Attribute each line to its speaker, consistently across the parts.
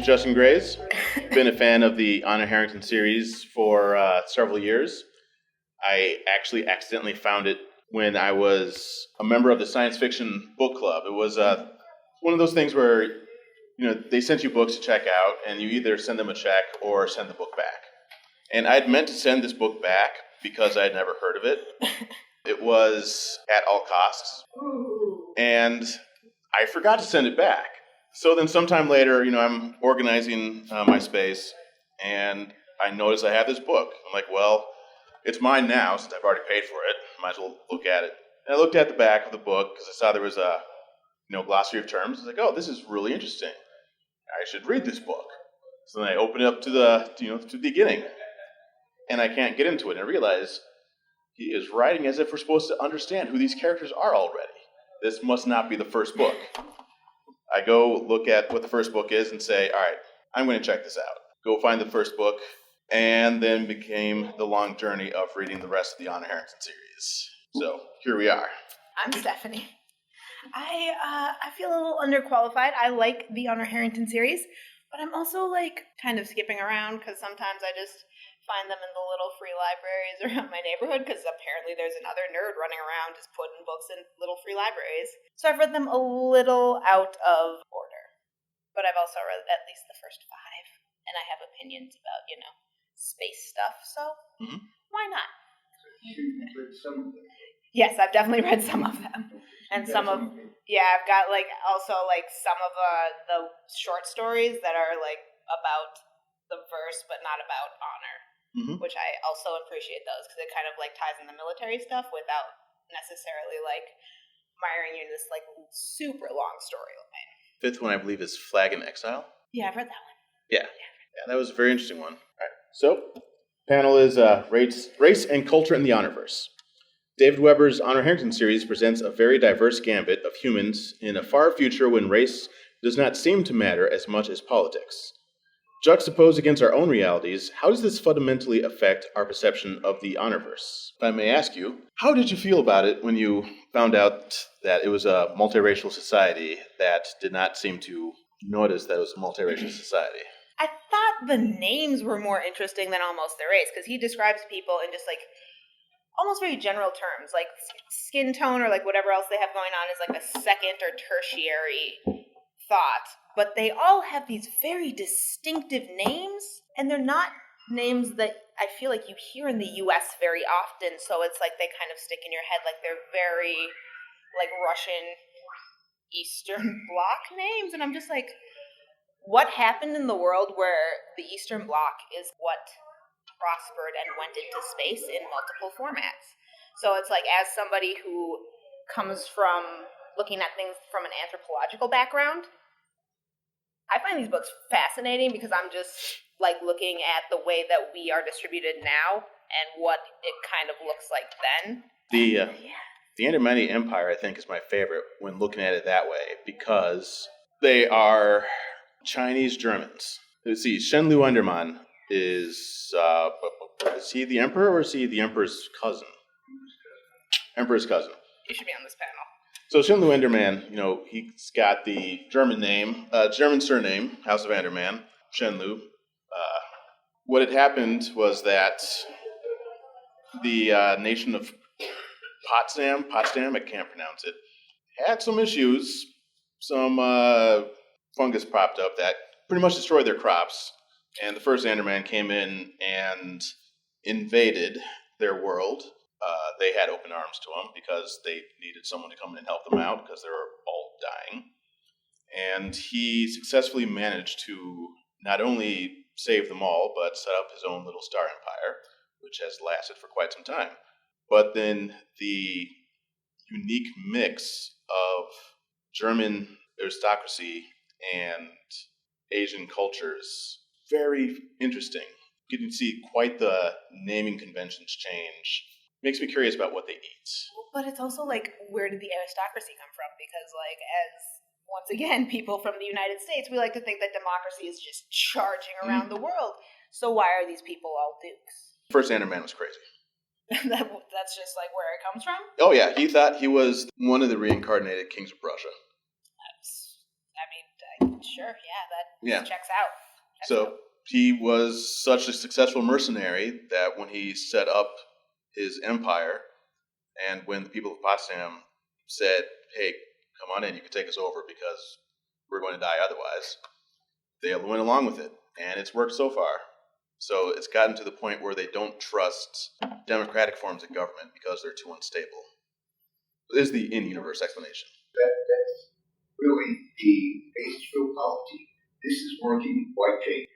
Speaker 1: name's Justin Grays. Been a fan of the Honor Harrington series for several years. I actually accidentally found it when I was a member of the science fiction book club. It was one of those things where they sent you books to check out, and you either send them a check or send the book back. And I'd meant to send this book back because I'd never heard of it. It was At All Costs, and I forgot to send it back. So then sometime later, I'm organizing my space, and I notice I have this book. I'm like, well, it's mine now since I've already paid for it. Might as well look at it. And I looked at the back of the book because I saw there was a glossary of terms. I was like, oh, this is really interesting. I should read this book. So then I open it up to the beginning, and I can't get into it. And I realize he is writing as if we're supposed to understand who these characters are already. This must not be the first book. I go look at what the first book is and say, all right, I'm going to check this out. Go find the first book, and then became the long journey of reading the rest of the Honor Harrington series. So here we are.
Speaker 2: I'm Stephanie. I feel a little underqualified. I like the Honor Harrington series, but I'm also kind of skipping around because sometimes I just find them in the little free libraries around my neighborhood because apparently there's another nerd running around just putting books in little free libraries. So I've read them a little out of order, but I've also read at least the first 5, and I have opinions about, space stuff, so why not?
Speaker 3: You've read some of them.
Speaker 2: Yes, I've definitely read some of them. And I've got also some of the short stories that are about the verse but not about honor, which I also appreciate those because it kind of ties in the military stuff without necessarily miring you in this super long storyline.
Speaker 1: 5th one, I believe, is Flag in Exile.
Speaker 2: Yeah, I've read that one.
Speaker 1: Yeah, that was a very interesting one. All right, so panel is race and culture in the Honorverse. David Weber's Honor Harrington series presents a very diverse gambit of humans in a far future when race does not seem to matter as much as politics. Juxtaposed against our own realities, how does this fundamentally affect our perception of the Honorverse? If I may ask you, how did you feel about it when you found out that it was a multiracial society that did not seem to notice that it was a multiracial society?
Speaker 2: I thought the names were more interesting than almost the race because he describes people in just almost very general terms, skin tone or whatever else they have going on is a second or tertiary thought. But they all have these very distinctive names, and they're not names that I feel you hear in the U.S. very often, so it's they kind of stick in your head, they're very, Russian Eastern Bloc names, and I'm just what happened in the world where the Eastern Bloc is what prospered and went into space in multiple formats? So it's as somebody who comes from looking at things from an anthropological background, I find these books fascinating because I'm just looking at the way that we are distributed now and what it kind of looks like then.
Speaker 1: The Andermani Empire, I think, is my favorite when looking at it that way because they are Chinese Germans. Let's see, Shenlu Enderman is he the emperor or is he the emperor's cousin? Emperor's cousin.
Speaker 2: You should be on this panel.
Speaker 1: So Shenlu Enderman, he's got the German name, German surname, House of Enderman, Shenlu. What had happened was that the nation of Potsdam, I can't pronounce it, had some issues. Some fungus popped up that pretty much destroyed their crops. And the first Enderman came in and invaded their world. They had open arms to him because they needed someone to come in and help them out because they were all dying. And he successfully managed to not only save them all, but set up his own little star empire, which has lasted for quite some time. But then the unique mix of German aristocracy and Asian cultures, very interesting. You can see quite the naming conventions change. Makes me curious about what they eat.
Speaker 2: But it's also where did the aristocracy come from? Because as once again, people from the United States, we like to think that democracy is just charging around the world. So why are these people all dukes?
Speaker 1: First Anderman was crazy.
Speaker 2: That's just where it comes from?
Speaker 1: Oh yeah, he thought he was one of the reincarnated kings of Prussia.
Speaker 2: Sure, yeah, that
Speaker 1: Yeah.
Speaker 2: checks out.
Speaker 1: So he was such a successful mercenary that when he set up his empire, and when the people of Potsdam said, "Hey, come on in, you can take us over because we're going to die otherwise," they went along with it, and it's worked so far. So it's gotten to the point where they don't trust democratic forms of government because they're too unstable. This is the in-universe explanation.
Speaker 3: That's really the base real policy. This is working quite great.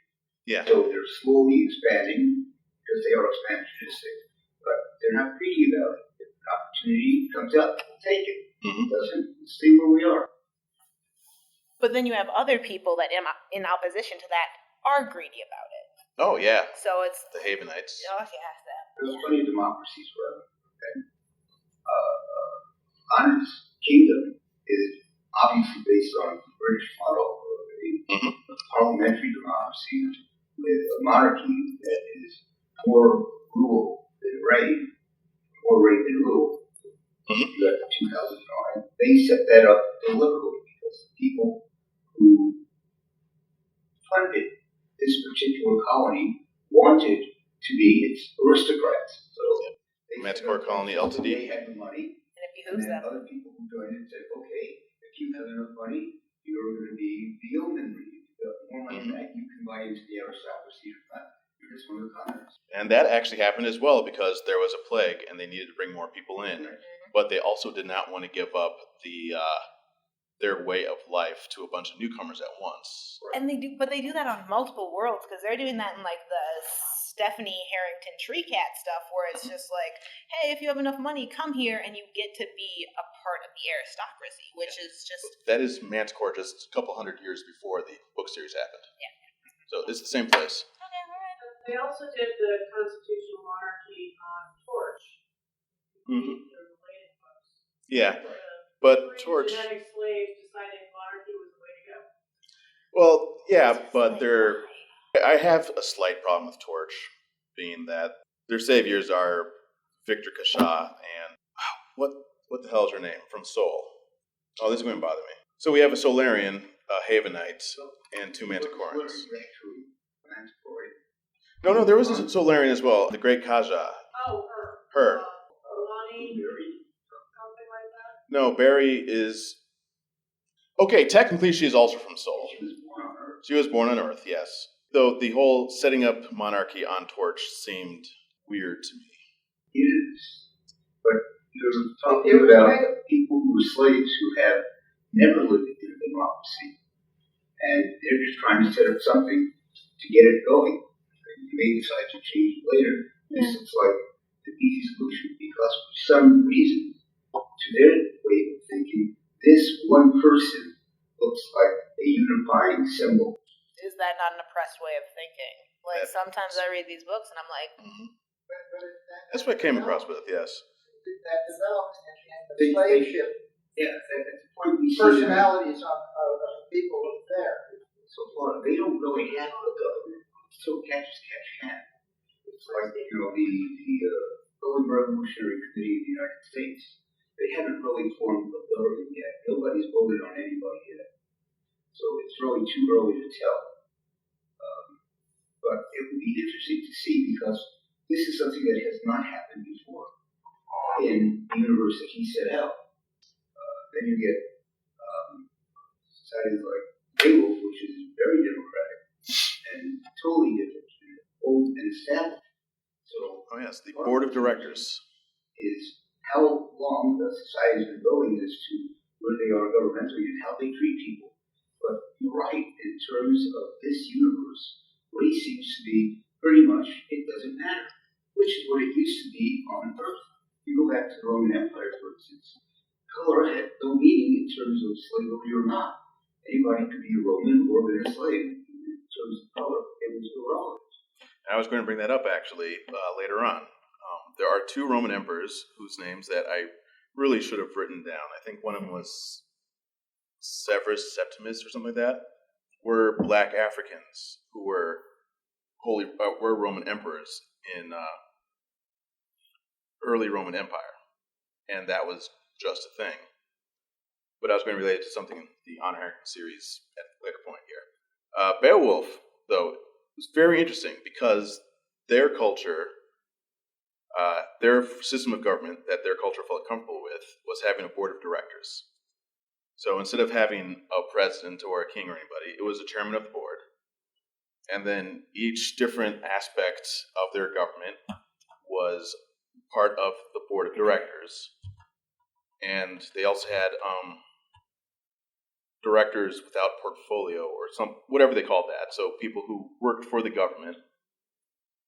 Speaker 1: Yeah.
Speaker 3: So they're slowly expanding because they are expansionistic, but they're not greedy about it. If an opportunity comes up, we'll take it.
Speaker 1: Mm-hmm.
Speaker 3: Doesn't, stay where we are.
Speaker 2: But then you have other people that, in opposition to that, are greedy about it.
Speaker 1: Oh, yeah.
Speaker 2: So it's
Speaker 1: The Havenites.
Speaker 2: oh yeah,
Speaker 3: There's plenty of democracies around. Okay? Honor's kingdom is obviously based on the British model of a parliamentary democracy with a monarchy that is more rule than reign, more reign than rule. You got the two houses on it. They set that up deliberately because the people who funded this particular colony wanted to be its aristocrats. So they
Speaker 1: Manticore Colony Ltd.
Speaker 3: They had the money.
Speaker 2: and it
Speaker 3: And
Speaker 2: behooves
Speaker 3: then
Speaker 2: them.
Speaker 3: other people who joined it said, okay, if you have enough money, you're going to be the yeomanry. The more money that you can buy into the aristocracy or not, you're just one of the commoners.
Speaker 1: And that actually happened as well because there was a plague and they needed to bring more people in. But they also did not want to give up their way of life to a bunch of newcomers at once.
Speaker 2: And they do that on multiple worlds because they're doing that in like the Stephanie Harrington Tree Cat stuff, where it's just like, hey, if you have enough money, come here and you get to be a part of the aristocracy, which is just
Speaker 1: That is Manticore just a couple hundred years before the book series happened.
Speaker 2: Yeah.
Speaker 1: So it's the same place.
Speaker 2: okay, all right.
Speaker 4: They also did the constitutional monarchy on Torch.
Speaker 1: Mm-hmm.
Speaker 4: They're related books.
Speaker 1: Yeah,
Speaker 4: The
Speaker 1: but
Speaker 4: free
Speaker 1: Torch.
Speaker 4: genetic slaves deciding monarchy was the way to go.
Speaker 1: Well, yeah,
Speaker 2: It's
Speaker 1: but
Speaker 2: like,
Speaker 1: they're.
Speaker 2: why?
Speaker 1: I have a slight problem with Torch, being that their saviors are Victor Kasha and what the hell is her name from Soul? Oh, this is going to bother me. So we have a Solarian, a Havenite, and two Manticorans.
Speaker 3: Actually, Manticore.
Speaker 1: No, there was a Solarian as well. The Great Kaja.
Speaker 4: Oh,
Speaker 1: Her.
Speaker 4: Lonnie, something like that.
Speaker 1: No, Barry is. Okay, technically she is also from Soul.
Speaker 3: She was born on Earth.
Speaker 1: She was born on Earth, yes. Though the whole setting up monarchy on Torch seemed weird to me.
Speaker 3: It is. But you're talking about people who were slaves who have never lived in a democracy. And they're just trying to set up something to get it going. You may decide to change it later. This looks like the easy solution because for some reason, to their way of thinking, this one person looks like a unifying symbol.
Speaker 2: Is that not an oppressed way of thinking? Like sometimes I read these books and I'm like,
Speaker 1: That's what I came across with, yes.
Speaker 5: That develops and the slave ship
Speaker 3: Yeah, that's the point we see.
Speaker 5: personalities of people there.
Speaker 3: So far, they don't really have a government. So catch hand. It's like, the early Revolutionary Committee of the United States. They haven't really formed a government yet. Nobody's voted on anybody yet. So it's really too early to tell. But it would be interesting to see because this is something that has not happened before in the universe that he set out. Then you get societies like Beowulf, which is very democratic and totally different and old and established. So,
Speaker 1: Oh, yes, the Board of Directors.
Speaker 3: is how long the society has been going as to where they are governmentally and how they treat people. But you're right, in terms of this universe, race seems to be pretty much, it doesn't matter, which is what it used to be on Earth. You go back to the Roman Empire, for instance, color had no meaning in terms of slavery or not. Anybody could be a Roman or been a slave. In terms of color, it was irrelevant.
Speaker 1: I was going to bring that up, actually, later on. There are two Roman emperors whose names that I really should have written down. I think one of them was Severus Septimus or something like that, were black Africans who were Roman emperors in early Roman Empire, and that was just a thing. but I was going to relate it to something in the Honor Harrington series at a later point here. Beowulf, though, was very interesting because their culture, their system of government that their culture felt comfortable with was having a board of directors. So instead of having a president or a king or anybody, it was the chairman of the board. And then each different aspect of their government was part of the board of directors. And they also had directors without portfolio or whatever they called that. So people who worked for the government,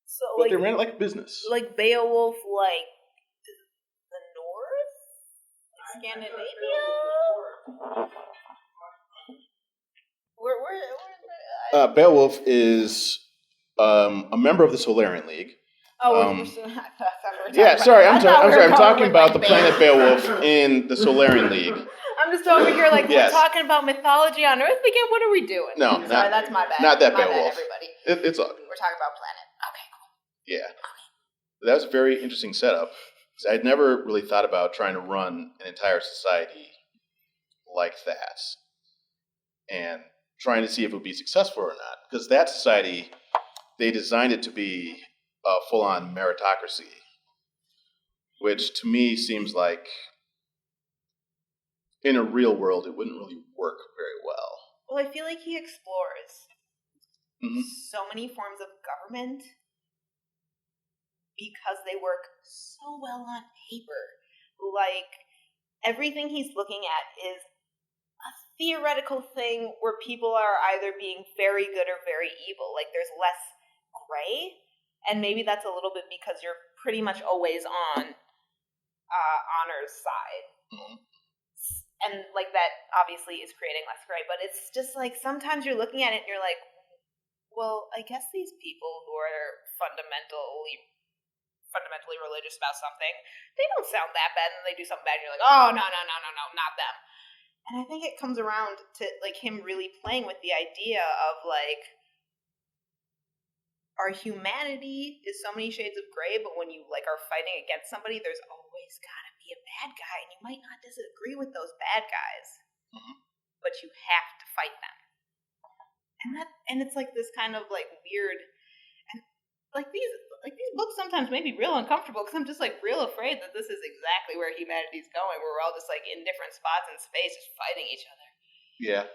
Speaker 2: So
Speaker 1: but
Speaker 2: like
Speaker 1: they ran it like a business.
Speaker 2: like Beowulf, like the North, Scandinavia. Where is it?
Speaker 1: Beowulf is a member of the Solarian League.
Speaker 2: Oh,
Speaker 1: I
Speaker 2: I'm
Speaker 1: talking about the planet Beowulf in the Solarian League.
Speaker 2: I'm just over here like
Speaker 1: Yes.
Speaker 2: we're talking about mythology on Earth again. What are we doing?
Speaker 1: No,
Speaker 2: Sorry, that's my bad.
Speaker 1: not that
Speaker 2: my
Speaker 1: Beowulf.
Speaker 2: bad, everybody.
Speaker 1: It's all good.
Speaker 2: We're talking about planet. Okay, cool.
Speaker 1: Yeah. That was a very interesting setup. Because I'd never really thought about trying to run an entire society like that. And trying to see if it would be successful or not. Because that society, they designed it to be a full-on meritocracy. Which to me seems like in a real world it wouldn't really work very well.
Speaker 2: Well, I feel like he explores
Speaker 1: Mhm.
Speaker 2: so many forms of government because they work so well on paper. Like, everything he's looking at is a theoretical thing where people are either being very good or very evil. Like, there's less gray, and maybe that's a little bit because you're pretty much always on Honor's side.
Speaker 1: Mhm.
Speaker 2: And, like, that obviously is creating less gray, but it's just, like, sometimes you're looking at it and you're like, well, I guess these people who are fundamentally religious about something, they don't sound that bad, and they do something bad, and you're like, oh, no, not them. And I think it comes around to, like, him really playing with the idea of, like, our humanity is so many shades of gray, but when you, like, are fighting against somebody, there's always gotta be a bad guy, and you might not disagree with those bad guys, but you have to fight them. And it's like this kind of, like, weird, and like these books sometimes make me real uncomfortable because I'm just, like, real afraid that this is exactly where humanity's going, where we're all just, like, in different spots in space just fighting each other.
Speaker 1: Yeah.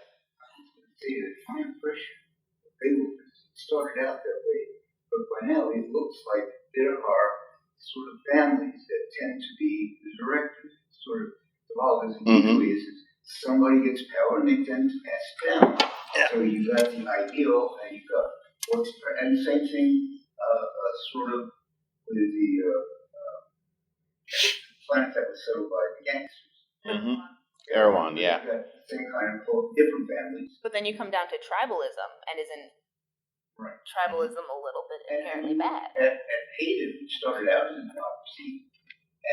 Speaker 3: My impression of Beowulf started out that way, but by now it looks like there are sort of families that tend to be the directors. Sort of Catholicism usually is somebody gets power and they tend to pass it down.
Speaker 1: Yeah.
Speaker 3: So you got the ideal and you got what's and the same thing sort of with the planet that was settled by the gangsters.
Speaker 1: Mm-hmm. Erewhon, yeah.
Speaker 3: Got the same kind of different families.
Speaker 2: But then you come down to tribalism, and isn't tribalism a little bit inherently bad?
Speaker 3: And hated started out as a democracy,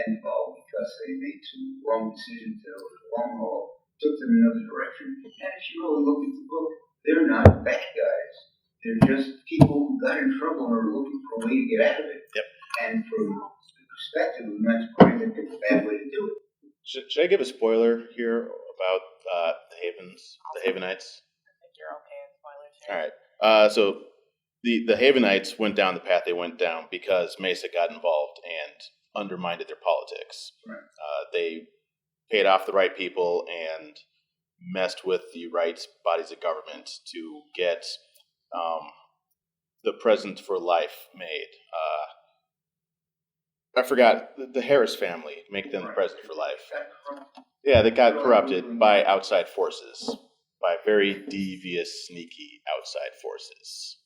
Speaker 3: and because they made some wrong decisions over the long haul, took them in another direction. And if you really look at the book, they're not bad guys. They're just people who got in trouble and are looking for a way to get out of it.
Speaker 1: Yep.
Speaker 3: And from the perspective of the Master Plan, they picked a bad way to do it.
Speaker 1: Should I give a spoiler here about the Havenites?
Speaker 2: I think you're okay with spoilers here.
Speaker 1: All right. So the Havenites went down the path they went down because Mesa got involved and undermined their politics.
Speaker 3: Right.
Speaker 1: They paid off the right people and messed with the right bodies of government to get the President for Life made. I forgot the Harris family make them the President for Life. Yeah, they got corrupted by outside forces, by very devious, sneaky outside forces.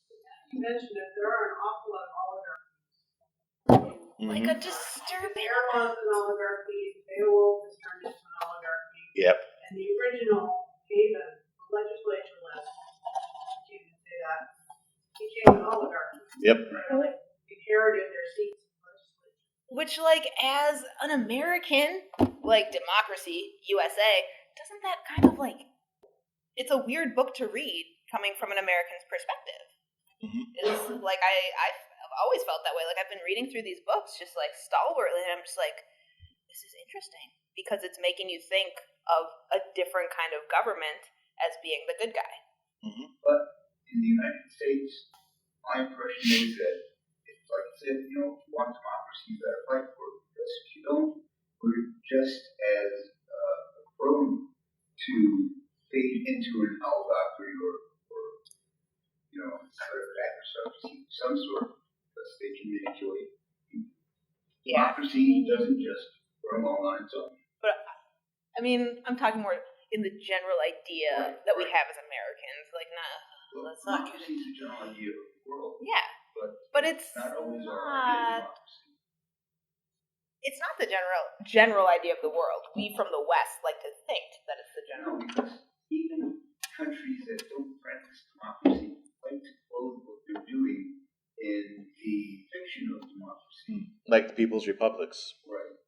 Speaker 4: You mentioned it, there are an awful lot of oligarchies.
Speaker 2: Like a disturbing.
Speaker 4: Erewhon's an oligarchy, Beowulf has turned into an oligarchy.
Speaker 1: Yep.
Speaker 4: And the original Haven legislature list, I can't even say that, became an oligarchy.
Speaker 1: Yep.
Speaker 4: Inherited their seats in the legislature.
Speaker 2: Which, like, as an American, like, democracy, USA, doesn't that kind of, like, it's a weird book to read coming from an American's perspective. It's, like, I've always felt that way. Like, I've been reading through these books just, like, stalwartly, and I'm just like, this is interesting because it's making you think of a different kind of government as being the good guy.
Speaker 3: But in the United States, my impression is that it's like I said, if you want democracy, you gotta fight for it. Because if you don't, we're just as prone to fade into an oligarchy or sort of adversary, some sort, because they can manipulate. Democracy doesn't just run along on its own.
Speaker 2: But I mean, I'm talking more in the general idea that we have as Americans. Like, let's not get
Speaker 3: democracy is the general idea of the world.
Speaker 2: Yeah, but it's
Speaker 3: not always our idea of democracy.
Speaker 2: It's not the general idea of the world. We from the West like to think that it's the general.
Speaker 3: No, because even countries that don't practice democracy like to clothe what they're doing in the fiction of democracy.
Speaker 1: Like the People's Republics.
Speaker 3: Right.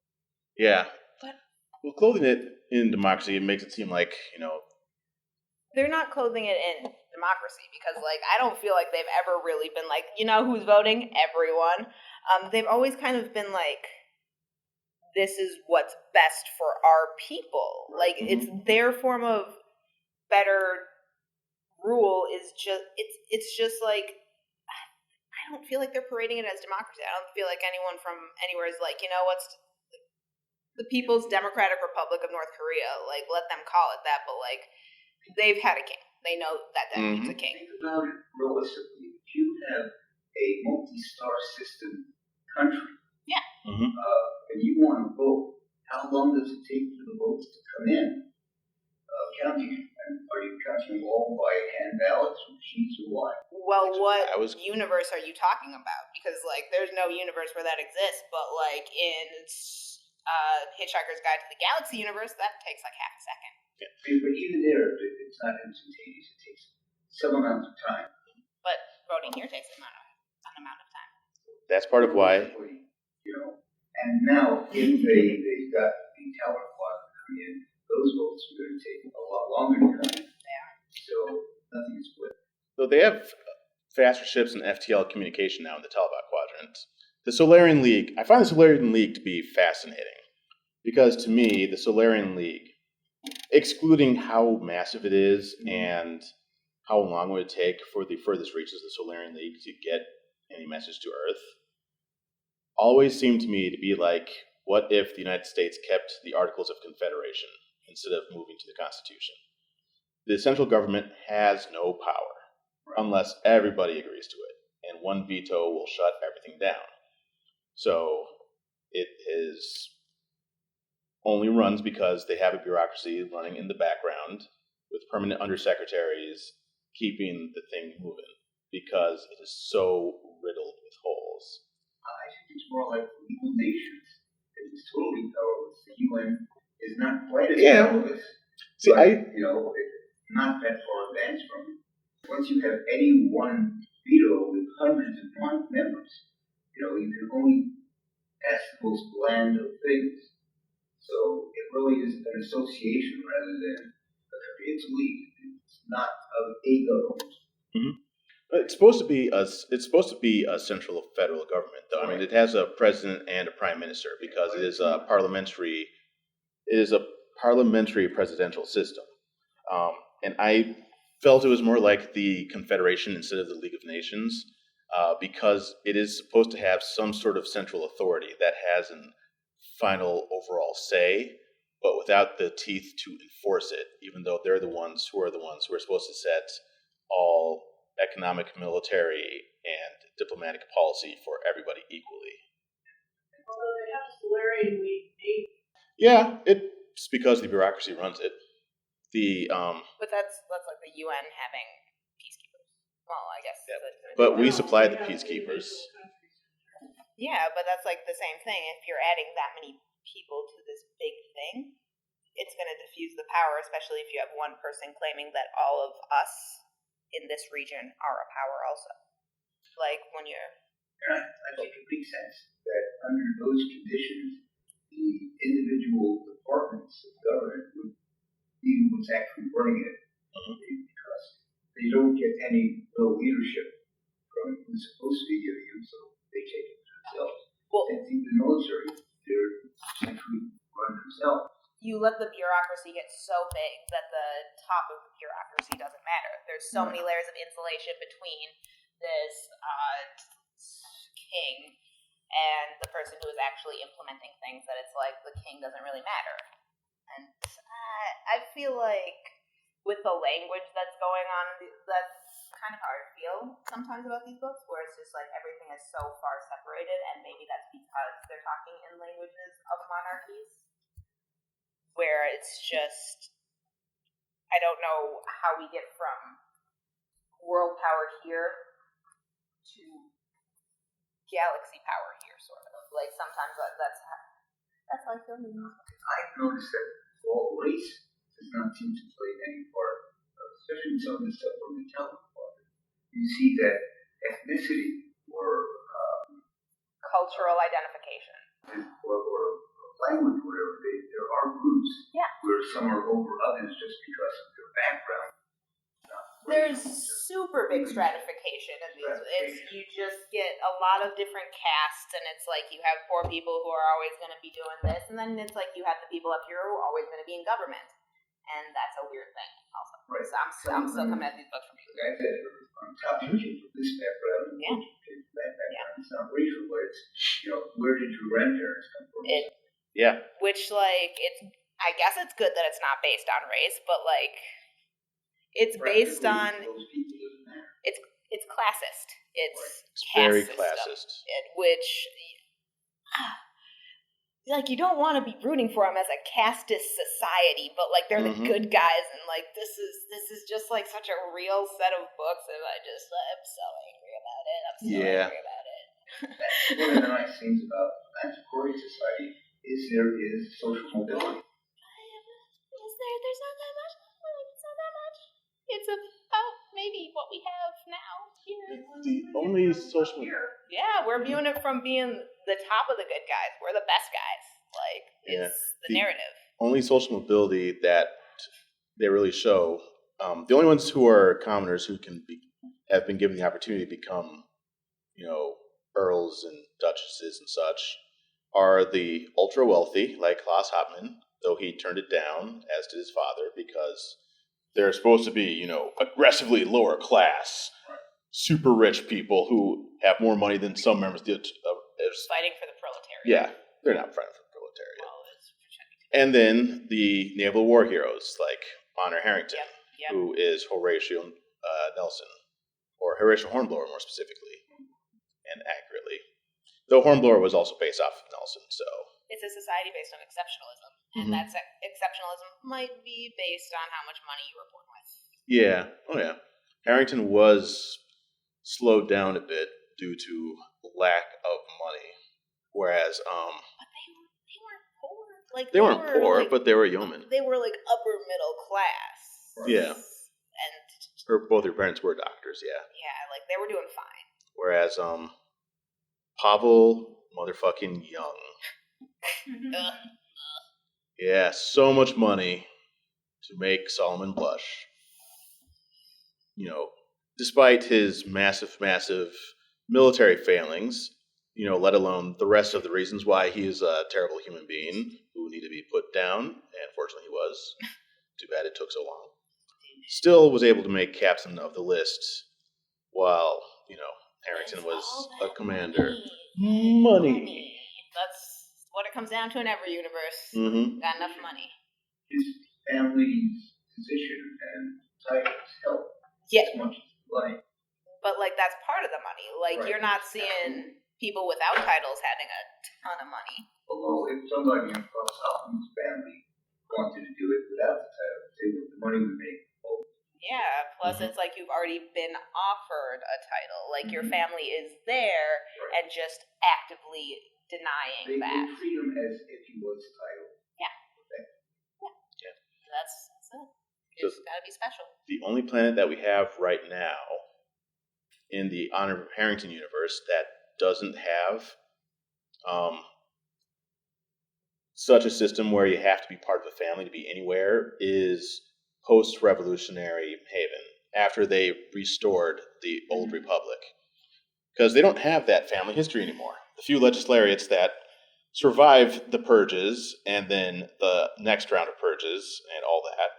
Speaker 1: Yeah.
Speaker 2: But
Speaker 1: well, clothing it in democracy, it makes it seem like,
Speaker 2: they're not clothing it in democracy because, like, I don't feel like they've ever really been like, who's voting? Everyone. They've always kind of been like, this is what's best for our people. Like, it's their form of better rule is just, it's just like, I don't feel like they're parading it as democracy. I don't feel like anyone from anywhere is like, what's the People's Democratic Republic of North Korea, like, let them call it that, but, like, they've had a king. They know that dude's a king.
Speaker 3: Think about it realistically. If you have a multi-star system country, and you want to vote, how long does it take for the votes to come in? Counting, are you counting all by hand ballots, machines, or what?
Speaker 2: Well, what universe are you talking about? Because, like, there's no universe where that exists, but, like, in Hitchhiker's Guide to the Galaxy universe, that takes, like, half a second.
Speaker 3: Yeah. But even there, it's not instantaneous. It takes some amount of time.
Speaker 2: But voting here takes an amount of time.
Speaker 1: That's part of why.
Speaker 3: And now, if they got the tower clock coming in, those votes are going to take a lot longer to come in. So nothing is split.
Speaker 1: So they have faster ships and FTL communication now in the Telebat Quadrant. The Solarian League, I find the Solarian League to be fascinating. Because to me, the Solarian League, excluding how massive it is and how long would it take for the furthest reaches of the Solarian League to get any message to Earth, always seemed to me to be like, what if the United States kept the Articles of Confederation instead of moving to the Constitution? The central government has no power unless everybody agrees to it, and one veto will shut everything down. So it is only runs because they have a bureaucracy running in the background with permanent undersecretaries keeping the thing moving because it is so riddled with holes.
Speaker 3: I think it's more like the League of Nations. It is totally powerless. The UN is not quite as powerless.
Speaker 1: See,
Speaker 3: but, it's not that far advanced from it. Once you have any one veto with hundreds of members, you can only pass the most bland of things. So it really is an association rather than a country. It's a league. It's not a government.
Speaker 1: But it's supposed to be a central federal government, though. I mean, it has a president and a prime minister because it is a parliamentary presidential system. And I felt it was more like the Confederation instead of the League of Nations because it is supposed to have some sort of central authority that has an final overall say, but without the teeth to enforce it, even though they're the ones who are supposed to set all economic, military, and diplomatic policy for everybody equally.
Speaker 4: Although they have the Solarian League Navy.
Speaker 1: Yeah, it's because the bureaucracy runs it.
Speaker 2: But that's like the UN having peacekeepers. Well, I guess.
Speaker 1: Yeah. But we supply the peacekeepers.
Speaker 2: Yeah, but that's like the same thing. If you're adding that many people to this big thing, it's going to diffuse the power, especially if you have one person claiming that all of us in this region are a power also. Like when you're...
Speaker 3: I think it makes sense that under those conditions, the individual departments of government would be what's actually running it. Because they don't get any real leadership from who's supposed to be giving them, so they take it for themselves.
Speaker 2: Well,
Speaker 3: I think the military, they're essentially run themselves.
Speaker 2: You let the bureaucracy get so big that the top of the bureaucracy doesn't matter. There's so many layers of insulation between this king and the person who is actually implementing things that it's like the king doesn't really matter. And I feel like with the language that's going on, that's kind of how I feel sometimes about these books, where it's just like everything is so far separated, and maybe that's because they're talking in languages of monarchies, where it's just, I don't know how we get from world power here to galaxy power here, sort of. Like, sometimes that's how I feel.
Speaker 3: I've noticed that race does not seem to play any part, especially in some of the stuff from the Italian part. You see that ethnicity or
Speaker 2: cultural identification
Speaker 3: or language, whatever, there are groups where some are over others just because of their background.
Speaker 2: There's super big stratification in these. You just get a lot of different castes, and it's like you have poor people who are always going to be doing this, and then it's like you have the people up here who are always going to be in government, and that's a weird thing also.
Speaker 3: Right.
Speaker 2: So I'm still coming at these books from you.
Speaker 3: Guys that are on top usually from this background, that background. It's not racial, but it's, where did your grandparents come from?
Speaker 2: Which, like, I guess it's good that it's not based on race, but like, it's based on, it's classist. It's
Speaker 1: very
Speaker 2: caste
Speaker 1: classist.
Speaker 2: Which, like, you don't want to be rooting for them as a casteist society, but like they're the good guys, and like this is just like such a real set of books, and I'm so angry about it. Angry about it.
Speaker 3: That's one of the nice things about the Korean society is there is social mobility.
Speaker 2: There's not that much. It's not that much. It's about maybe what we have now here.
Speaker 1: The only social...
Speaker 2: Yeah, we're viewing it from being the top of the good guys. We're the best guys. Like, it's the narrative.
Speaker 1: Only social mobility that they really show, the only ones who are commoners who have been given the opportunity to become, earls and duchesses and such, are the ultra wealthy, like Klaus Hopman, though he turned it down, as did his father, because they're supposed to be, aggressively lower class, super rich people who have more money than some members did.
Speaker 2: Fighting for the proletariat.
Speaker 1: Yeah, they're not fighting for the proletariat. And then the naval war heroes, like Honor Harrington, who is Horatio Nelson, or Horatio Hornblower more specifically, and accurately. Though Hornblower was also based off of Nelson, so...
Speaker 2: It's a society based on exceptionalism, and that exceptionalism might be based on how much money you were born with.
Speaker 1: Yeah, oh yeah. Harrington was slowed down a bit due to lack of money, whereas
Speaker 2: But they weren't poor. Like
Speaker 1: they weren't poor, but they were yeomen.
Speaker 2: They were like upper middle class.
Speaker 1: Yeah,
Speaker 2: and
Speaker 1: both your parents were doctors. Yeah,
Speaker 2: like they were doing fine.
Speaker 1: Whereas Pavel motherfucking Young. Yeah, so much money to make Solomon blush. Despite his massive military failings, let alone the rest of the reasons why he is a terrible human being who need to be put down, and fortunately he was. Too bad it took so long. Still was able to make captain of the list while, Harrington was a commander. Money.
Speaker 2: That's what it comes down to in every universe. Got enough money.
Speaker 3: His family's position and titles help as much as money.
Speaker 2: But like that's part of the money. Like you're not seeing people without titles having a ton of money.
Speaker 3: Although if somebody in Hopman's family wanted to do it without the title, the money would make.
Speaker 2: Yeah, plus it's like you've already been offered a title. Like your family is there and just actively denying that.
Speaker 3: They treat him as if he was a title.
Speaker 2: Yeah. That's it. It's got to be special.
Speaker 1: The only planet that we have right now in the Honor Harrington universe that doesn't have such a system where you have to be part of a family to be anywhere is post-revolutionary Haven, after they restored the old republic. Because they don't have that family history anymore. The few legislariats that survived the purges and then the next round of purges and all that.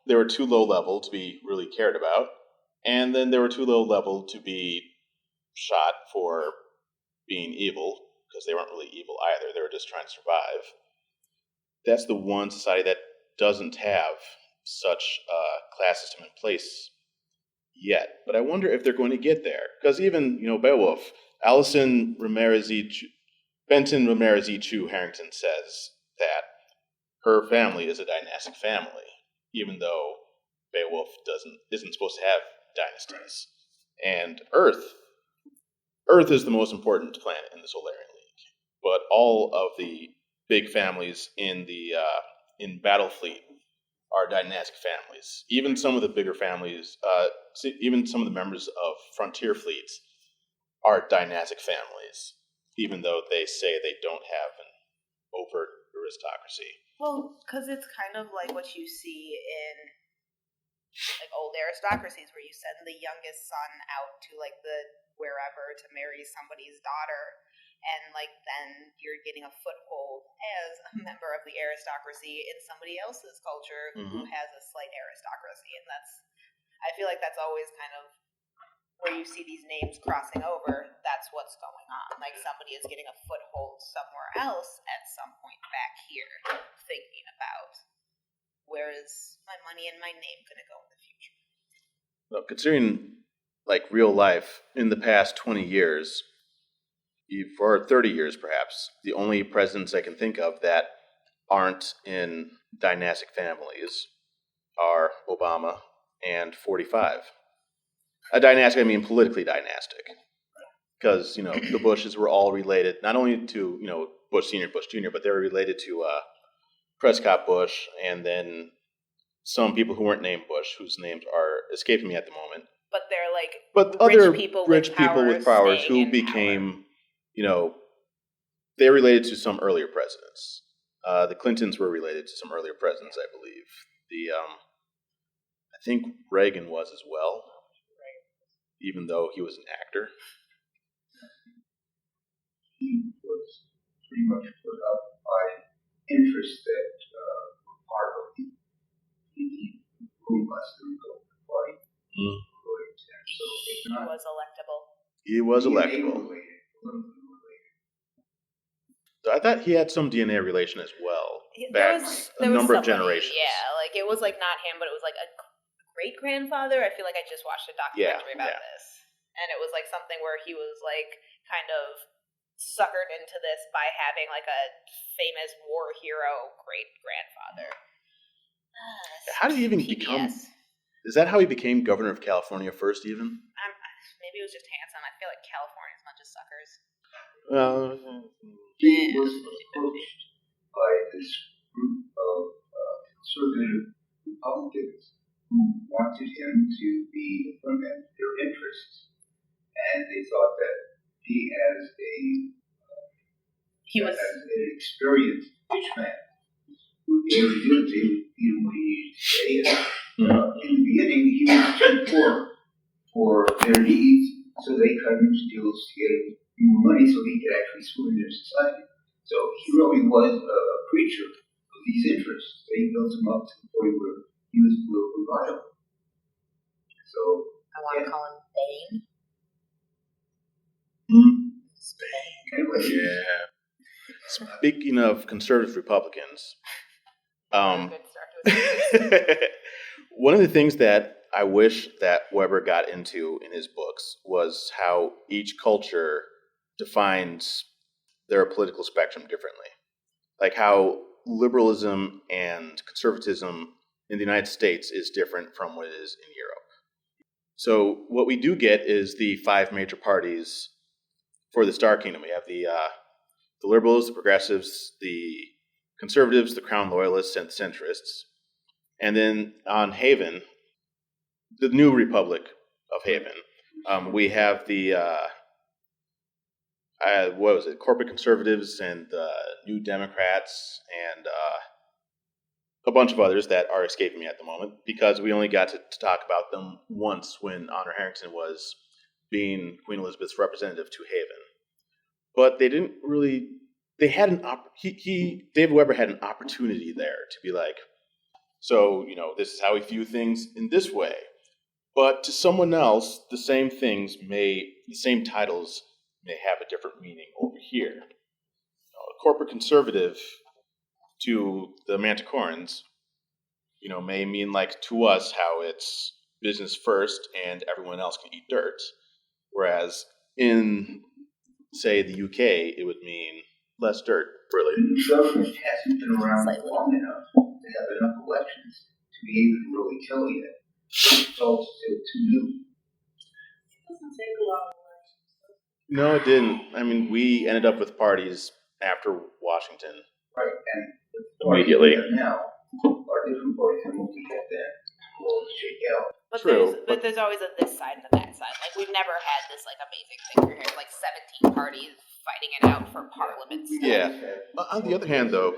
Speaker 1: They were too low level to be really cared about, and then they were too low level to be shot for being evil, because they weren't really evil either. They were just trying to survive. That's the one society that doesn't have such a class system in place yet. But I wonder if they're going to get there, because even Beowulf, Benton Ramirez Chu Harrington says that her family is a dynastic family, even though Beowulf isn't supposed to have dynasties. And Earth is the most important planet in the Solarian League, but all of the big families in Battle Fleet are dynastic families. Even some of the bigger families, even some of the members of Frontier Fleets are dynastic families, even though they say they don't have an overt aristocracy.
Speaker 2: Well, because it's kind of like what you see in like old aristocracies, where you send the youngest son out to like the wherever to marry somebody's daughter, and like then you're getting a foothold as a member of the aristocracy in somebody else's culture who has a slight aristocracy. And I feel like that's always kind of where you see these names crossing over. That's what's going on. Like somebody is getting a foothold somewhere else at some point back here, thinking about where is my money and my name going to go in the future.
Speaker 1: Well, considering like real life in the past 20 years, or 30 years perhaps, the only presidents I can think of that aren't in dynastic families are Obama and 45. A dynastic, I mean politically dynastic. Because, the Bushes were all related, not only to, Bush Sr. and Bush Jr., but they were related to Prescott Bush, and then some people who weren't named Bush, whose names are escaping me at the moment.
Speaker 2: But they're like
Speaker 1: other
Speaker 2: rich people with powers
Speaker 1: who became, they related to some earlier presidents. The Clintons were related to some earlier presidents, I believe. I think Reagan was as well, even though he was an actor.
Speaker 3: He was pretty much put up by interests that were part of the Republican Party. So
Speaker 2: he was electable.
Speaker 1: He was electable. I thought he had some DNA relation as well. Back a number of generations.
Speaker 2: Yeah, like it was like not him, but it was like a great grandfather. I feel like I just watched a documentary about this, and it was like something where he was like kind of suckered into this by having like a famous war hero great grandfather.
Speaker 1: How did he even become? Is that how he became governor of California first? Even
Speaker 2: maybe it was just handsome. I feel like California's a bunch of suckers.
Speaker 3: He was approached by this group of conservative Republicans who wanted him to be from their interests, and they thought that he, as an experienced rich man, would be able to do what he needed to say. In the beginning, he was too poor for their needs, so they cut him deals to get more money so he could actually swim in their society. So he really was a preacher of these interests. They built him up to the point where he was politically vital. So
Speaker 2: I want to call him Bane.
Speaker 3: Anyway,
Speaker 1: Speaking of conservative Republicans, one of the things that I wish that Weber got into in his books was how each culture defines their political spectrum differently. Like how liberalism and conservatism in the United States is different from what it is in Europe. So what we do get is the 5 major parties for the Star Kingdom. We have the liberals, the progressives, the conservatives, the crown loyalists, and the centrists. And then on Haven, the new Republic of Haven, we have the corporate conservatives and the New Democrats and a bunch of others that are escaping me at the moment, because we only got to talk about them once when Honor Harrington was being Queen Elizabeth's representative to Haven. but they didn't really. They had David Weber had an opportunity there to be like, so this is how we view things in this way. But to someone else, the same titles may have a different meaning over here. A corporate conservative to the Manticorans, may mean like to us how it's business first and everyone else can eat dirt. Whereas in, say, the UK, it would mean less dirt, really.
Speaker 3: The government hasn't been around long enough to have enough elections to be able to really tell you that. It's all still too new.
Speaker 4: It doesn't take a lot of elections.
Speaker 1: No, it didn't. I mean, we ended up with parties after Washington.
Speaker 3: Right, and the
Speaker 1: Immediately.
Speaker 3: parties we have now are different parties than what we had then. We'll shake out.
Speaker 2: But
Speaker 1: True,
Speaker 2: but there's always a this side and a that side. Like, we've never had this, like, amazing thing where there's, like, 17 parties fighting it out for parliament stuff.
Speaker 1: Yeah. On the other hand, though,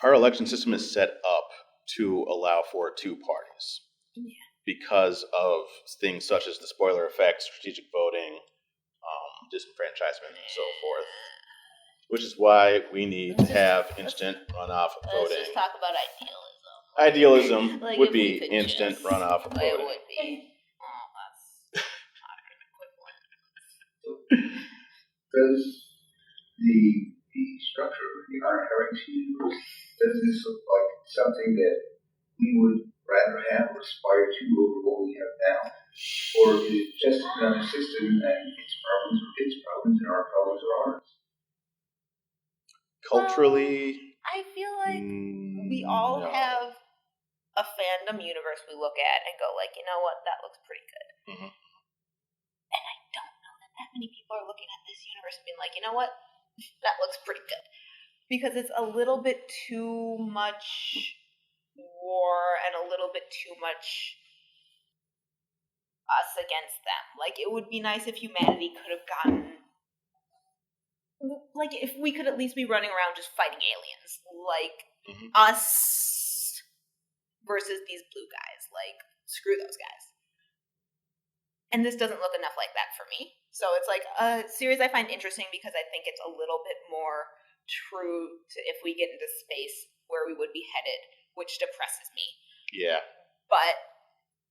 Speaker 1: our election system is set up to allow for two parties.
Speaker 2: Yeah.
Speaker 1: Because of things such as the spoiler effect, strategic voting, disenfranchisement, and so forth. Which is why we need to have instant runoff
Speaker 2: Let's
Speaker 1: voting.
Speaker 2: just talk about idealism.
Speaker 1: Idealism
Speaker 2: Like,
Speaker 1: would
Speaker 2: if we
Speaker 1: be
Speaker 2: could
Speaker 1: instant
Speaker 2: just-
Speaker 1: runoff
Speaker 2: It
Speaker 1: voting.
Speaker 2: would be. Oh, that's not an equivalent.
Speaker 3: Does the structure of the Honor Harrington universe, does this look like something that we would rather have or aspire to over what we have now? Or is it just another system and its problems are its problems and our problems are ours?
Speaker 1: Culturally,
Speaker 2: I feel like we all
Speaker 1: no.
Speaker 2: have a fandom universe we look at and go, like, you know what, that looks pretty good.
Speaker 1: Mhm.
Speaker 2: And I don't know that many people are looking at this universe and being like, you know what, that looks pretty good. Because it's a little bit too much war and a little bit too much us against them. Like, it would be nice if humanity could have gotten, like, if we could at least be running around just fighting aliens. Like, us versus these blue guys. Like, screw those guys. And this doesn't look enough like that for me. So it's like a series I find interesting because I think it's a little bit more true to if we get into space where we would be headed, which depresses me.
Speaker 1: Yeah.
Speaker 2: But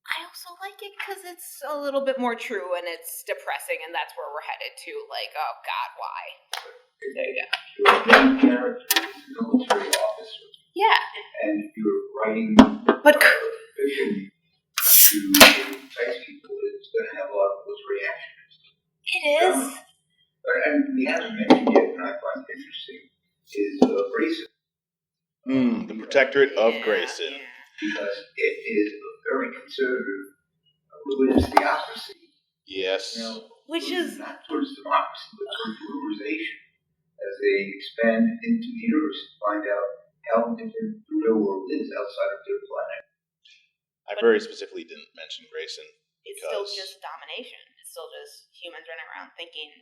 Speaker 2: I also like it because it's a little bit more true and it's depressing, and that's where we're headed to. Like, oh God, why? There you go.
Speaker 3: Your main character is a military officer,
Speaker 2: Yeah.
Speaker 3: and you're writing
Speaker 2: But
Speaker 3: fiction to entice people. It's going to have a lot of those reactions.
Speaker 2: it is.
Speaker 3: And we haven't mentioned yet, and I find interesting, is Grayson.
Speaker 1: The Protectorate of Grayson.
Speaker 3: Because it is a very conservative religious theocracy.
Speaker 1: Yes.
Speaker 2: Which is
Speaker 3: not towards democracy, but towards liberalization. As they expand into the universe and find out how different the real world is outside of their planet.
Speaker 1: I very specifically didn't mention Grayson.
Speaker 2: It's still just domination. It's still just humans running around thinking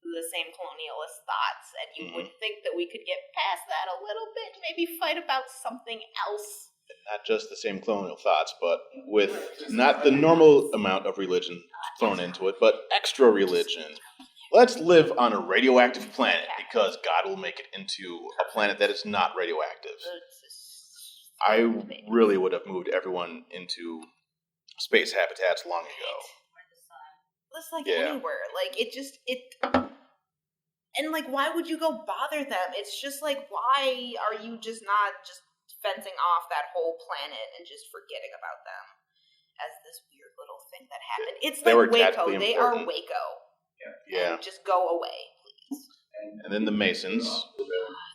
Speaker 2: the same colonialist thoughts, and you would think that we could get past that a little bit, maybe fight about something else.
Speaker 1: Not just the same colonial thoughts, but with not the normal amount of religion thrown into it, but extra religion. Let's live on a radioactive planet because God will make it into a planet that is not radioactive. I really would have moved everyone into space habitats long ago.
Speaker 2: It's like anywhere. Like, and like, why would you go bother them? It's just like, why are you just not just fencing off that whole planet and just forgetting about them as this weird little thing that happened? It's
Speaker 1: They were
Speaker 2: like Waco.
Speaker 1: tactically
Speaker 2: They
Speaker 1: important.
Speaker 2: are Waco.
Speaker 1: Yeah.
Speaker 2: And just go away, please.
Speaker 1: And then the Masons.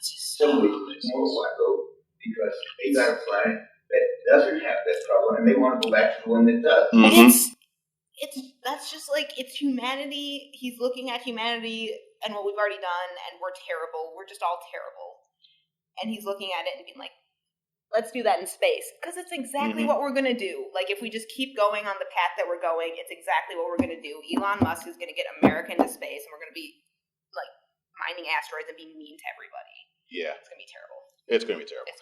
Speaker 3: Some ways it's more wacko because they got a planet that doesn't have that problem and they want to go back to the one that does.
Speaker 2: That's just like, it's humanity. He's looking at humanity and what we've already done, and we're terrible. We're just all terrible. And he's looking at it and being like, let's do that in space. Because it's exactly what we're going to do. Like, if we just keep going on the path that we're going, it's exactly what we're going to do. Elon Musk is going to get America into space, and we're going to be, like, mining asteroids and being mean to everybody.
Speaker 1: Yeah.
Speaker 2: It's going to be terrible.
Speaker 1: It's going to be terrible.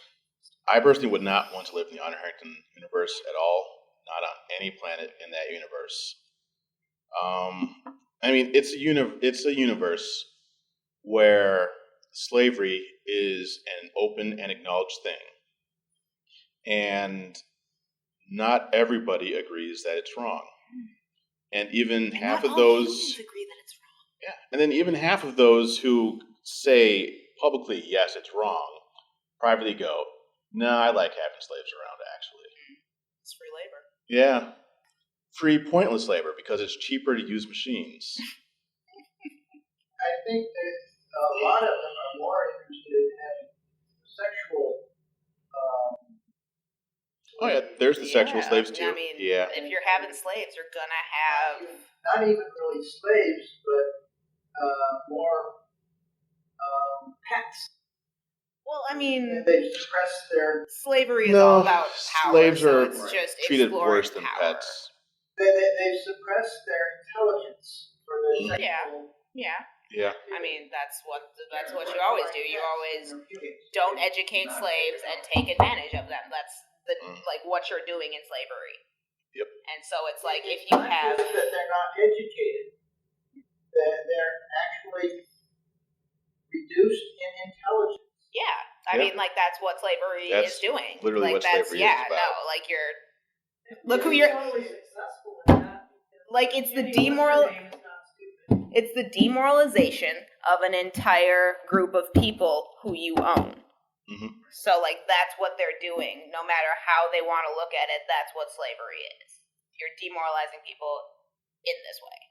Speaker 1: I personally would not want to live in the Honor Harrington universe at all. Not on any planet in that universe. I mean, it's a universe where slavery is an open and acknowledged thing. And not everybody agrees that it's wrong. And even half of those
Speaker 2: agree that it's wrong.
Speaker 1: Yeah. And then even half of those who say publicly, yes, it's wrong, privately go, no, I like having slaves around, actually.
Speaker 2: It's free labor.
Speaker 1: Yeah. Free pointless labor because it's cheaper to use machines.
Speaker 5: I think that a lot of them are more interested in having sexual.
Speaker 1: Oh, yeah, there's the sexual slaves, too.
Speaker 2: I mean,
Speaker 1: yeah.
Speaker 2: if you're having slaves, you're going to have...
Speaker 5: Not even really slaves, but more pets.
Speaker 2: Well, I mean...
Speaker 5: They suppress their...
Speaker 2: Slavery is all about power.
Speaker 1: Slaves
Speaker 2: so
Speaker 1: are
Speaker 2: it's just
Speaker 1: treated
Speaker 2: exploring
Speaker 1: worse than
Speaker 2: power.
Speaker 1: pets.
Speaker 5: They suppress their intelligence for their sexual...
Speaker 2: Yeah. I mean, that's what you always do. You always don't educate slaves and take advantage of them. That's like what you're doing in slavery.
Speaker 1: Yep.
Speaker 2: And so it's like if you have
Speaker 5: that they're not educated, they're actually reduced in intelligence.
Speaker 2: Yeah. I mean, like that's what slavery is doing.
Speaker 1: Literally
Speaker 2: like
Speaker 1: what slavery is about.
Speaker 2: No, like you're look who you're
Speaker 4: totally successful in that.
Speaker 2: Like it's the demoralization of an entire group of people who you own.
Speaker 1: Mm-hmm.
Speaker 2: So, like, that's what they're doing. No matter how they want to look at it, that's what slavery is. You're demoralizing people in this way.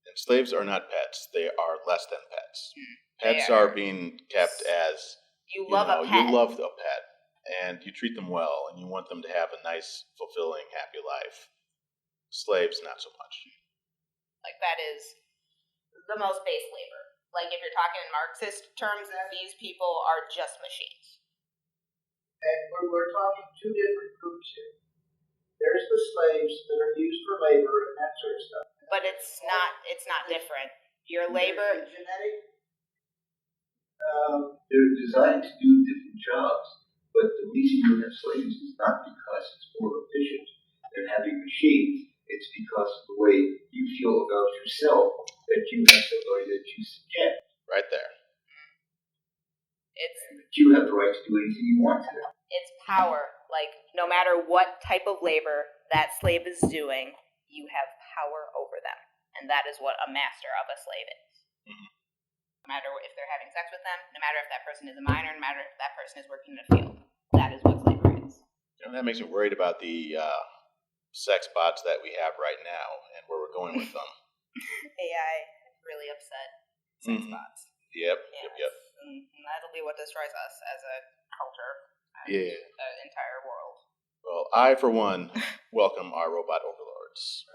Speaker 1: And slaves are not pets. They are less than pets. Pets are being kept as...
Speaker 2: You love a pet.
Speaker 1: You love a pet. And you treat them well. And you want them to have a nice, fulfilling, happy life. Slaves, not so much.
Speaker 2: Like, that is the most base labor. Like, if you're talking in Marxist terms, these people are just machines.
Speaker 5: And we're talking two different groups here. There's the slaves that are used for labor and that sort of stuff.
Speaker 2: But it's not different. Your labor...
Speaker 5: The genetic...
Speaker 3: They're designed to do different jobs, but the reason you have slaves is not because it's more efficient than having machines. It's because of the way you feel about yourself that you have somebody that you subject.
Speaker 1: Right there.
Speaker 3: You have the right to do anything you want to.
Speaker 2: It's power. Like, no matter what type of labor that slave is doing, you have power over them. And that is what a master of a slave is.
Speaker 1: Mm-hmm.
Speaker 2: No matter if they're having sex with them, no matter if that person is a minor, no matter if that person is working in a field. That is what slavery is.
Speaker 1: You know, that makes me worried about the sex bots that we have right now and where we're going with them.
Speaker 2: AI really upset sex bots.
Speaker 1: Yep.
Speaker 2: And that'll be what destroys us as a culture.
Speaker 1: Yeah.
Speaker 2: The entire world.
Speaker 1: Well, I, for one, welcome our robot overlords.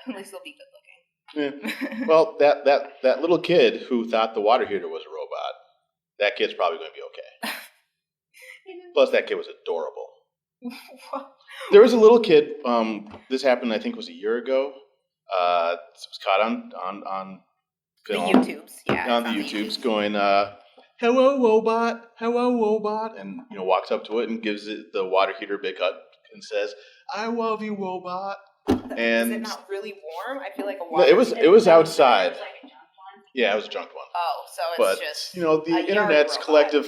Speaker 2: At least they'll be good looking.
Speaker 1: Yeah. Well, that little kid who thought the water heater was a robot, that kid's probably going to be okay. Plus, that kid was adorable. There was a little kid. This happened, I think, was a year ago. It was caught on film.
Speaker 2: The YouTubes, yeah.
Speaker 1: On the YouTubes, going, "Hello, robot," and walks up to it and gives it the water heater big hug and says, "I love you, robot." And
Speaker 2: is it not really warm? I feel like a water.
Speaker 1: It was outside. Yeah, it was a junked one.
Speaker 2: Oh, so
Speaker 1: but,
Speaker 2: it's just
Speaker 1: the internet's collective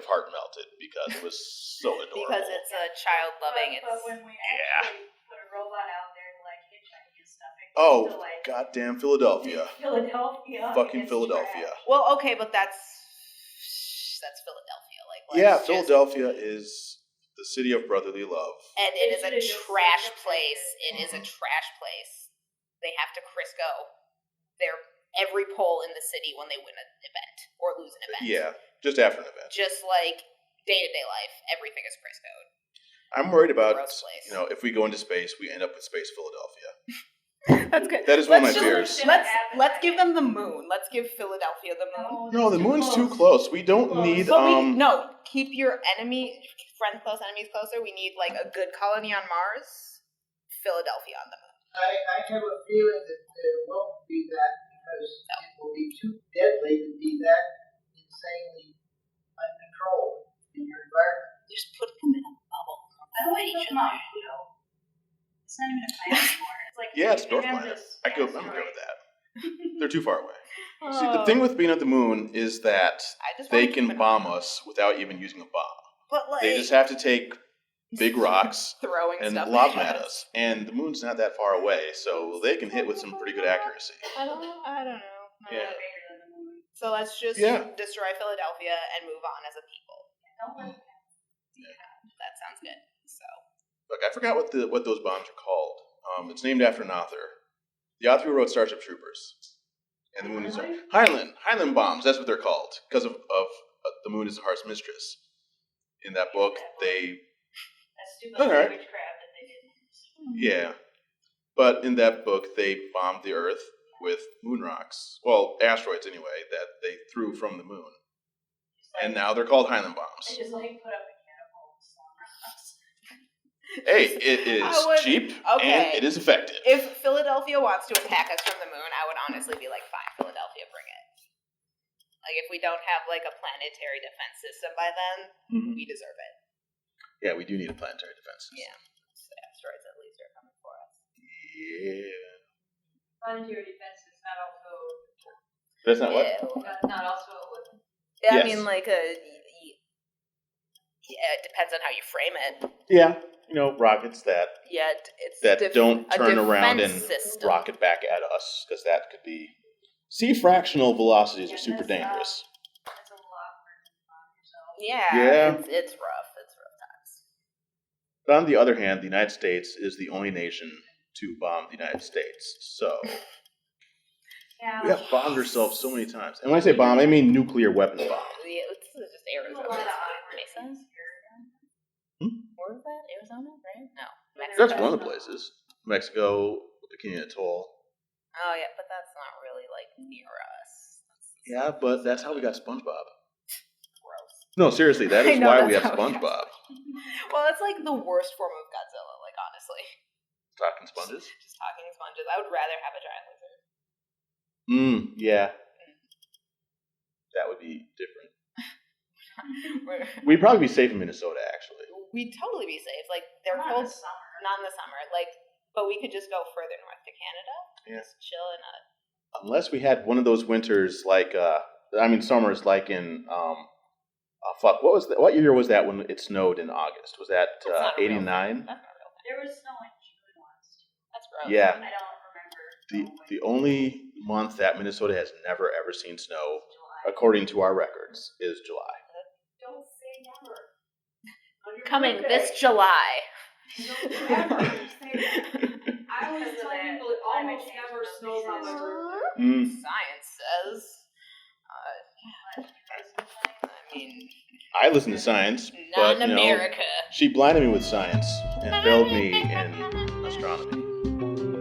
Speaker 1: heart melted because it was so adorable.
Speaker 2: Because it's a child loving.
Speaker 4: But when we actually put a robot out there to like hitchhike and stuff, it
Speaker 1: oh,
Speaker 4: to, like,
Speaker 1: goddamn Philadelphia! Fucking
Speaker 4: it's
Speaker 1: Philadelphia!
Speaker 4: trash.
Speaker 2: Well, okay, but that's Philadelphia. Like,
Speaker 1: Philadelphia is the city of brotherly love.
Speaker 2: And it is a trash place. It is a trash place. They have to Crisco every poll in the city when they win an event or lose an event.
Speaker 1: Yeah, just after an event.
Speaker 2: Just like day-to-day life, everything is Criscoed.
Speaker 1: I'm worried about, if we go into space, we end up with Space Philadelphia.
Speaker 2: That's good.
Speaker 1: That is one of my fears.
Speaker 2: Let's give them the moon. Let's give Philadelphia the moon.
Speaker 1: No, the moon's too close. We don't need
Speaker 2: keep your close enemies closer. We need like a good colony on Mars. Philadelphia on the moon.
Speaker 5: I have a feeling that there won't be that because it will be too deadly to be that insanely uncontrolled in your environment.
Speaker 2: Just put them in a bubble.
Speaker 4: I don't think it's not Pluto. It's not even a planet anymore. It's like
Speaker 1: it's a dwarf planet. I I'm good with that. They're too far away. See,
Speaker 2: Oh.
Speaker 1: the thing with being at the moon is that
Speaker 2: I just
Speaker 1: they
Speaker 2: wanna keep
Speaker 1: can
Speaker 2: an
Speaker 1: bomb
Speaker 2: eye on
Speaker 1: us without even using a bomb.
Speaker 2: But like
Speaker 1: They just have to take big rocks
Speaker 2: throwing
Speaker 1: and
Speaker 2: stuff
Speaker 1: lob them at us. And the moon's not that far away, so they can hit with some pretty good accuracy.
Speaker 2: I don't know.
Speaker 1: Yeah.
Speaker 2: So let's just
Speaker 1: Yeah.
Speaker 2: destroy Philadelphia and move on as a people.
Speaker 4: Don't
Speaker 2: That sounds good. So
Speaker 1: Look, I forgot what those bombs are called. It's named after an author. The author who wrote Starship Troopers. And the moon is Highland bombs. That's what they're called because of the moon is the heart's mistress. In that book, they
Speaker 4: That stupid
Speaker 1: All right.
Speaker 4: witchcraft that they did.
Speaker 1: yeah, but in that book they bombed the Earth with moon rocks. Well, asteroids anyway that they threw from the moon, and now they're called Highland
Speaker 4: They
Speaker 1: bombs.
Speaker 4: just like put up a catapult somewhere else.
Speaker 1: Hey, it is
Speaker 2: I would-
Speaker 1: cheap
Speaker 2: okay.
Speaker 1: and it is effective.
Speaker 2: if Philadelphia wants to attack us from the moon, I would honestly be like, fine, Philadelphia, bring it. Like if we don't have like a planetary defense system by then,
Speaker 1: Mhm.
Speaker 2: we deserve it.
Speaker 1: Yeah, we do need a planetary defense system.
Speaker 2: Yeah. So asteroids at least are coming for us.
Speaker 1: Yeah.
Speaker 4: Planetary defense is not also
Speaker 1: That's not what?
Speaker 4: not also a weapon.
Speaker 2: Yeah, I
Speaker 1: Yes.
Speaker 2: mean, like it depends on how you frame it.
Speaker 1: Yeah, rockets that
Speaker 2: It's
Speaker 1: don't
Speaker 2: a
Speaker 1: turn around and
Speaker 2: defense system.
Speaker 1: rocket back at us, because that could be. See, fractional velocities are super dangerous.
Speaker 4: That's a lot for yourself.
Speaker 2: Yeah,
Speaker 1: Yeah.
Speaker 2: It's rough. It's rough times.
Speaker 1: But on the other hand, the United States is the only nation to bomb the United States. So
Speaker 4: Yeah.
Speaker 1: we have bombed ourselves so many times. And when I say bomb, I mean nuclear weapon bomb.
Speaker 2: Yeah, it's just Arizona.
Speaker 4: There's a lot of awkward
Speaker 2: Mesa?
Speaker 4: things here.
Speaker 2: Where was that? Arizona, right? No,
Speaker 1: That's
Speaker 2: Mexico.
Speaker 1: one of the places. Mexico, Bikini Atoll.
Speaker 2: Oh yeah, but that's not really like near us.
Speaker 1: Yeah, but that's how we got SpongeBob.
Speaker 2: Gross.
Speaker 1: No, seriously, that
Speaker 2: I
Speaker 1: is
Speaker 2: know
Speaker 1: why we
Speaker 2: that's
Speaker 1: have
Speaker 2: how we got
Speaker 1: SpongeBob.
Speaker 2: Well, it's like the worst form of Godzilla. Like honestly,
Speaker 1: Talking sponges?
Speaker 2: just talking sponges. I would rather have a giant lizard.
Speaker 1: Yeah. That would be different.
Speaker 2: We're-
Speaker 1: We'd probably be safe in Minnesota, actually.
Speaker 2: We'd totally be safe. Like they're
Speaker 4: Not in
Speaker 2: told
Speaker 4: the summer.
Speaker 2: not in the summer. Like, but we could just go further north to Canada.
Speaker 1: Yeah.
Speaker 2: Just chill in a.
Speaker 1: Unless we had one of those winters like, summers like in, what year was that when it snowed in August? Was that
Speaker 2: That's not a real
Speaker 1: 89?
Speaker 2: thing. That's not a real thing.
Speaker 4: There was snow in June once.
Speaker 2: That's gross.
Speaker 1: Yeah.
Speaker 4: I don't remember.
Speaker 1: The only month that Minnesota has never ever seen snow,
Speaker 4: July.
Speaker 1: according to our records, is July.
Speaker 4: Don't say never. On your
Speaker 2: Coming
Speaker 4: birthday.
Speaker 2: this July.
Speaker 4: Don't ever say that. I always tell people it almost never snows on my birthday.
Speaker 2: Science says. I mean,
Speaker 1: I listen to science,
Speaker 2: not
Speaker 1: but
Speaker 2: in America.
Speaker 1: she blinded me with science and failed me in astronomy.